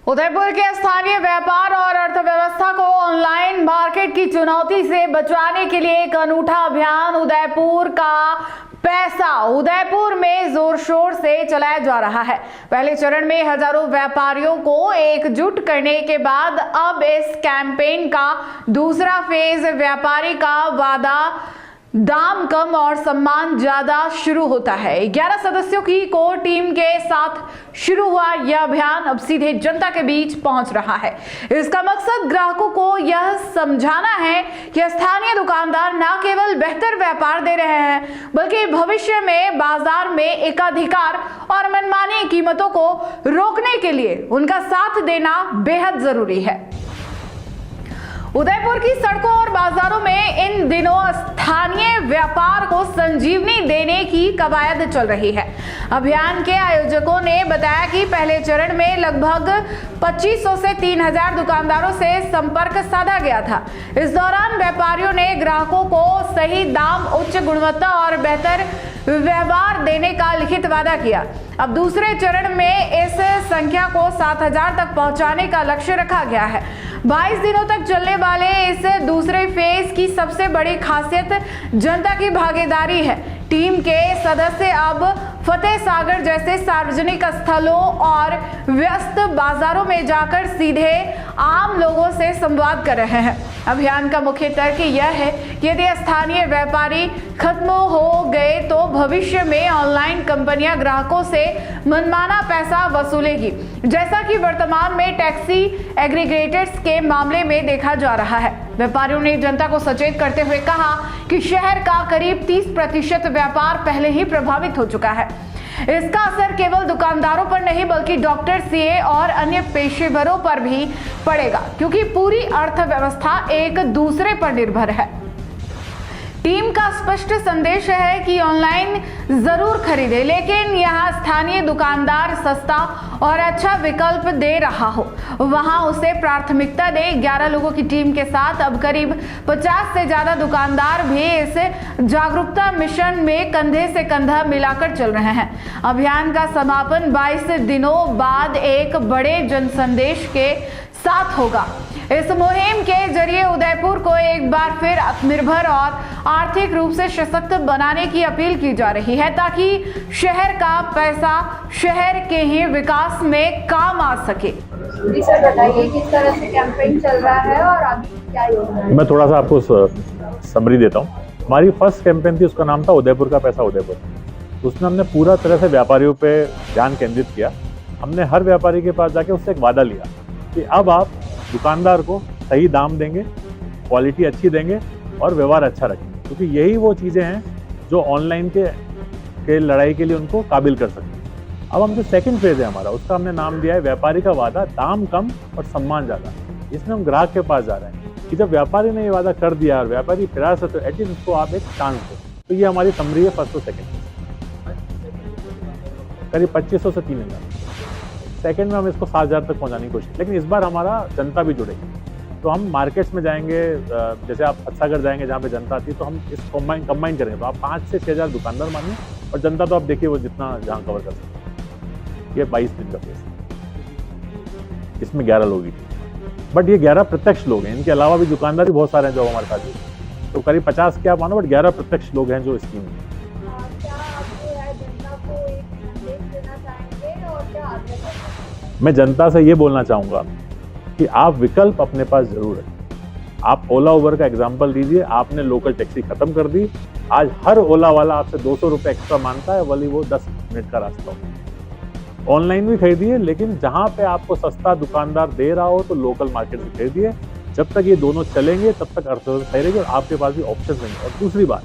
उदयपुर के स्थानीय व्यापार और अर्थव्यवस्था को ऑनलाइन मार्केट की चुनौती से बचाने के लिए एक अनूठा अभियान उदयपुर का पैसा उदयपुर में जोर शोर से चलाया जा रहा है। पहले चरण में हजारों व्यापारियों को एकजुट करने के बाद अब इस कैंपेन का दूसरा फेज व्यापारी का वादा दाम कम और सम्मान ज्यादा शुरू होता है। 11 सदस्यों की कोर टीम के साथ शुरू हुआ यह अभियान अब सीधे जनता के बीच पहुंच रहा है। इसका मकसद ग्राहकों को यह समझाना है कि स्थानीय दुकानदार न केवल बेहतर व्यापार दे रहे हैं बल्कि भविष्य में बाजार में एकाधिकार और मनमानी कीमतों को रोकने के लिए उनका साथ देना बेहद जरूरी है। उदयपुर की सड़कों और बाजारों में इन दिनों स्थानीय व्यापार को संजीवनी देने की कवायद चल रही है। अभियान के आयोजकों ने बताया कि पहले चरण में लगभग 2500 से 3000 दुकानदारों से संपर्क साधा गया था। इस दौरान व्यापारियों ने ग्राहकों को सही दाम, उच्च गुणवत्ता और बेहतर व्यवहार देने का लिखित वादा किया। अब दूसरे चरण में इस संख्या को 7000 तक पहुंचाने का लक्ष्य रखा गया है। 22 दिनों तक चलने वाले इस दूसरे फेज की सबसे बड़ी खासियत जनता की भागीदारी है। टीम के सदस्य अब फतेह सागर जैसे सार्वजनिक स्थलों और व्यस्त बाजारों में जाकर सीधे आम लोगों से संवाद कर रहे हैं। अभियान का मुख्य तर्क यह है कि यदि स्थानीय व्यापारी खत्म हो गए तो भविष्य में ऑनलाइन कंपनियां ग्राहकों से मनमाना पैसा वसूलेगी, जैसा कि वर्तमान में टैक्सी एग्रीगेटर्स के मामले में देखा जा रहा है। व्यापारियों ने जनता को सचेत करते हुए कहा कि शहर का करीब 30% व्यापार पहले ही प्रभावित हो चुका है। इसका असर केवल दुकानदारों पर नहीं बल्कि डॉक्टर, सीए और अन्य पेशेवरों पर भी पड़ेगा, क्योंकि पूरी अर्थव्यवस्था एक दूसरे पर निर्भर है। टीम का स्पष्ट संदेश है कि ऑनलाइन जरूर खरीदे, लेकिन यहाँ स्थानीय दुकानदार सस्ता और अच्छा विकल्प दे रहा हो वहां उसे प्राथमिकता दे। 11 लोगों की टीम के साथ अब करीब 50 से ज्यादा दुकानदार भी इस जागरूकता मिशन में कंधे से कंधा मिलाकर चल रहे हैं। अभियान का समापन 22 दिनों बाद एक बड़े जनसंदेश के साथ होगा। इस मुहिम के जरिए उदयपुर को एक बार फिर आत्मनिर्भर और आर्थिक रूप से सशक्त बनाने की अपील की जा रही है, ताकि शहर का पैसा शहर के ही विकास में काम आ सके। जी सर, बताइए किस तरह से कैंपेन चल रहा है और आगे क्या योजना है? मैं थोड़ा सा आपको समरी देता हूँ। हमारी फर्स्ट कैंपेन थी, उसका नाम था उदयपुर का पैसा उदयपुर। उसमें हमने पूरा तरह से व्यापारियों पे ध्यान केंद्रित किया। हमने हर व्यापारी के पास जाके उससे एक वादा लिया कि अब आप दुकानदार को सही दाम देंगे, क्वालिटी अच्छी देंगे और व्यवहार अच्छा रखेंगे, क्योंकि यही वो चीज़ें हैं जो ऑनलाइन के लड़ाई के लिए उनको काबिल कर सकती हैं। अब हम जो सेकंड फेज है हमारा, उसका हमने नाम दिया है व्यापारी का वादा, दाम कम और सम्मान ज़्यादा। इसमें हम ग्राहक के पास जा रहे हैं कि जब व्यापारी ने ये वादा कर दिया और व्यापारी फिरा से, तो एटलीस्ट उसको आप एक चांस दो। तो ये हमारी समरी है फर्स्ट और सेकेंड। करीब 2500 से 3000। सेकंड में हम इसको 7000 तक पहुंचाने की कोशिश, लेकिन इस बार हमारा जनता भी जुड़ेगी। तो हम मार्केट्स में जाएंगे, जैसे आप फतेहसागर जाएंगे जहाँ पे जनता आती है, तो हम इस कंबाइन करेंगे। तो आप 5 से 6000 दुकानदार मानिए और जनता तो आप देखिए वो जितना जहाँ कवर कर सकते हैं। ये 22 दिन का फेस, इसमें 11 लोग ही, बट ये 11 प्रत्यक्ष लोग हैं। इनके अलावा भी दुकानदार भी बहुत सारे हैं जो हमारे साथ जुड़े। तो करीब 50 क्या मानो, बट 11 प्रत्यक्ष लोग हैं जो स्कीम में। मैं जनता से ये बोलना चाहूँगा कि आप विकल्प अपने पास जरूर है। आप ओला उबर का एग्जाम्पल दीजिए। आपने लोकल टैक्सी खत्म कर दी। आज हर ओला वाला आपसे 200 रुपये एक्स्ट्रा मांगता है, वही वो 10 मिनट का रास्ता हो। ऑनलाइन भी खरीदिए, लेकिन जहाँ पे आपको सस्ता दुकानदार दे रहा हो तो लोकल मार्केट से खरीदिए। जब तक ये दोनों चलेंगे तब तक अर्थव्यवस्था सही रहेगी और आपके पास भी ऑप्शन नहीं है। और दूसरी बात,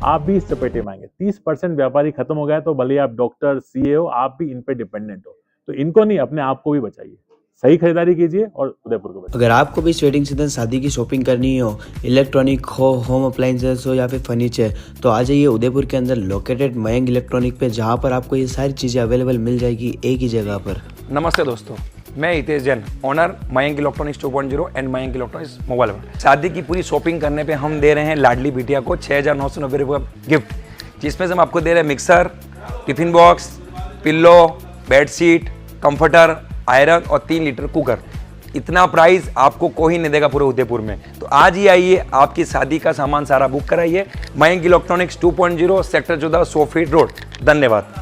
आप भी इस चपेटे में आएंगे। 30% व्यापारी खत्म हो गया, तो भले आप डॉक्टर, सीए हो, आप भी इन पे डिपेंडेंट हो। तो इनको नहीं, अपने आप को भी बचाइए। सही खरीदारी कीजिए और उदयपुर को बचाइए। अगर आपको भी इस वेडिंग सीजन शादी की शॉपिंग करनी हो, इलेक्ट्रॉनिक हो, होम अप्लाइंसेस हो या फिर फर्नीचर, तो आ जाइए उदयपुर के अंदर लोकेटेड मयंक इलेक्ट्रॉनिक पे, जहाँ पर आपको ये सारी चीज़ें अवेलेबल मिल जाएगी एक ही जगह पर। नमस्ते दोस्तों, मैं Hitesh Jain, owner Mayank electronics 2.0 and Mayank electronics mobile. शादी की पूरी शॉपिंग करने पे हम दे रहे हैं लाडली बिटिया को 6990 रुपये का गिफ्ट, जिसमें से हम आपको दे रहे हैं mixer, tiffin box, pillow, bedsheet, comforter, iron और 3 लीटर कुकर। इतना प्राइस आपको कोई नहीं देगा पूरे उदयपुर में। तो आज ही आइए, आपकी शादी का सामान सारा बुक कराइए। Mayank electronics 2.0 sector 14 100 feet road. धन्यवाद।